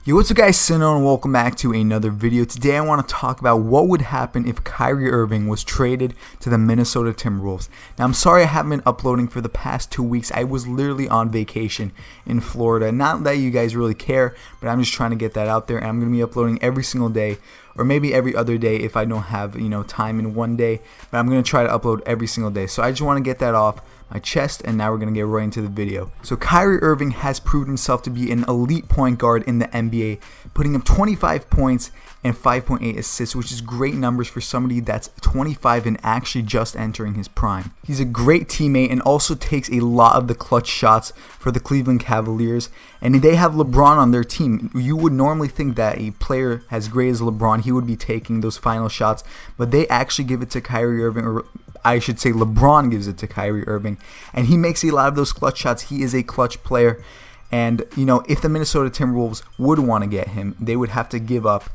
Yo, what's up guys, Sino, and welcome back to another video. Today I want to talk about what would happen if Kyrie Irving was traded to the Minnesota Timberwolves. Now I'm sorry I haven't been uploading for the past 2 weeks. I was literally on vacation in Florida. Not that you guys really care, but I'm just trying to get that out there, and I'm going to be uploading every single day, or maybe every other day if I don't have time in one day, but I'm going to try to upload every single day. So I just want to get that off my chest, and now we're going to get right into the video. So Kyrie Irving has proved himself to be an elite point guard in the NBA, putting up 25 points and 5.8 assists, which is great numbers for somebody that's 25 and actually just entering his prime. He's a great teammate and also takes a lot of the clutch shots for the Cleveland Cavaliers, and they have LeBron on their team. You would normally think that a player as great as LeBron, he would be taking those final shots, but they actually give it to Kyrie Irving, or I should say LeBron gives it to Kyrie Irving, and he makes a lot of those clutch shots. He is a clutch player, and if the Minnesota Timberwolves would want to get him, they would have to give up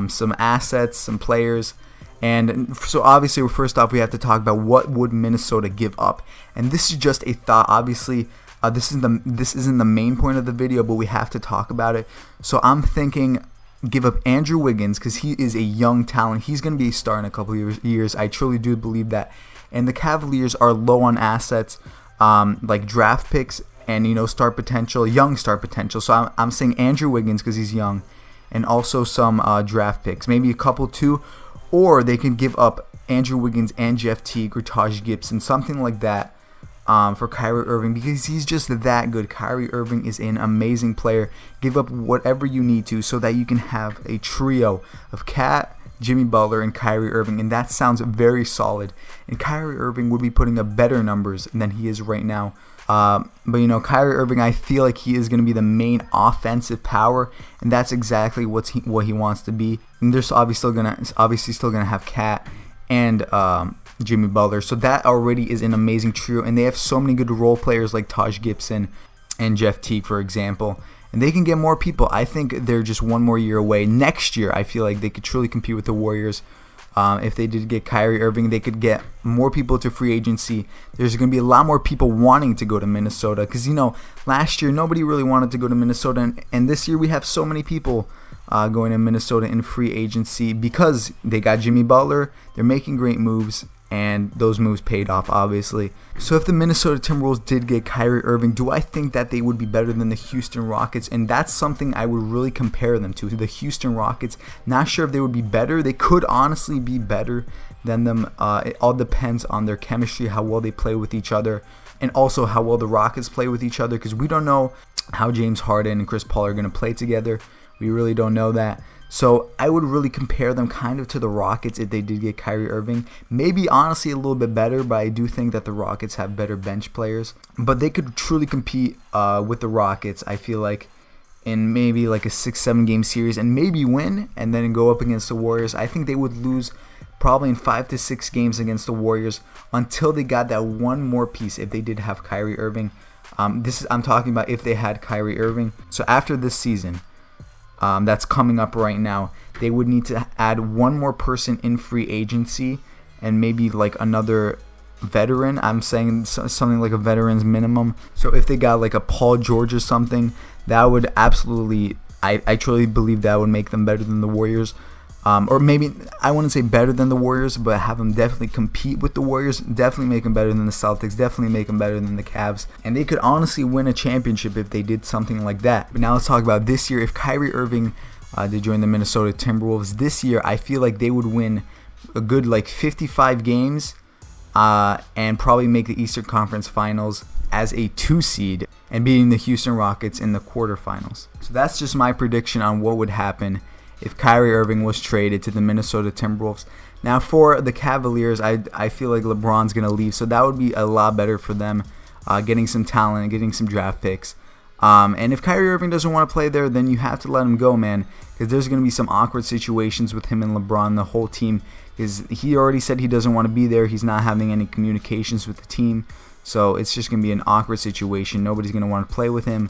some assets, some players, and so obviously first off we have to talk about what would Minnesota give up, and this is just a thought. Obviously this isn't the main point of the video, but we have to talk about it. So I'm thinking give up Andrew Wiggins, because he is a young talent. He's going to be a star in a couple of years. I truly do believe that. And the Cavaliers are low on assets, like draft picks and star potential, young star potential. So I'm saying Andrew Wiggins because he's young, and also some draft picks, maybe a couple too, or they can give up Andrew Wiggins and Jeff Teague or Taj Gibson, something like that. For Kyrie Irving, because he's just that good. Kyrie Irving is an amazing player. Give up whatever you need to so that you can have a trio of Cat, Jimmy Butler, and Kyrie Irving, and that sounds very solid. And Kyrie Irving would be putting up better numbers than he is right now. But Kyrie Irving, I feel like he is going to be the main offensive power, and that's exactly what he wants to be. And there's obviously still gonna have Cat and Jimmy Butler, so that already is an amazing trio, and they have so many good role players like Taj Gibson and Jeff Teague, for example, and they can get more people. I think they're just one more year away. Next year I feel like they could truly compete with the Warriors. If they did get Kyrie Irving, they could get more people to free agency. There's going to be a lot more people wanting to go to Minnesota, because last year nobody really wanted to go to Minnesota, and this year we have so many people going to Minnesota in free agency because they got Jimmy Butler. They're making great moves, and those moves paid off, obviously. So if the Minnesota Timberwolves did get Kyrie Irving, do I think that they would be better than the Houston Rockets? And that's something I would really compare them to the Houston Rockets. Not sure if they would be better. They could honestly be better than them. It all depends on their chemistry, how well they play with each other, and also how well the Rockets play with each other, because we don't know how James Harden and Chris Paul are going to play together. We really don't know that. So I would really compare them kind of to the Rockets if they did get Kyrie Irving. Maybe honestly a little bit better, but I do think that the Rockets have better bench players. But they could truly compete with the Rockets, I feel like, in maybe like a 6-7 game series, and maybe win and then go up against the Warriors. I think they would lose probably in 5 to 6 games against the Warriors until they got that one more piece if they did have Kyrie Irving. I'm talking about if they had Kyrie Irving. So after this season, that's coming up right now, they would need to add one more person in free agency, and maybe like another veteran. I'm saying something like a veteran's minimum. So if they got like a Paul George or something, that would absolutely, I truly believe that would make them better than the Warriors. Or maybe, I wouldn't say better than the Warriors, but have them definitely compete with the Warriors, definitely make them better than the Celtics, definitely make them better than the Cavs, and they could honestly win a championship if they did something like that. But now let's talk about this year. If Kyrie Irving did join the Minnesota Timberwolves this year, I feel like they would win a good like 55 games and probably make the Eastern Conference Finals as a 2 seed and beating the Houston Rockets in the quarterfinals. So that's just my prediction on what would happen if Kyrie Irving was traded to the Minnesota Timberwolves. Now for the Cavaliers, I feel like LeBron's going to leave, so that would be a lot better for them, getting some talent, getting some draft picks. And if Kyrie Irving doesn't want to play there, then you have to let him go, man, because there's going to be some awkward situations with him and LeBron, the whole team, because he already said he doesn't want to be there. He's not having any communications with the team, so it's just going to be an awkward situation. Nobody's going to want to play with him.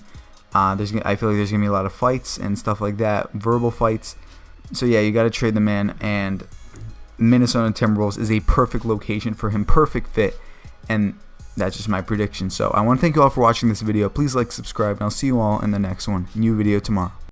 I feel like there's going to be a lot of fights and stuff like that, verbal fights. So yeah, you got to trade the man, and Minnesota Timberwolves is a perfect location for him, perfect fit, and that's just my prediction. So I want to thank you all for watching this video. Please like, subscribe, and I'll see you all in the next one. New video tomorrow.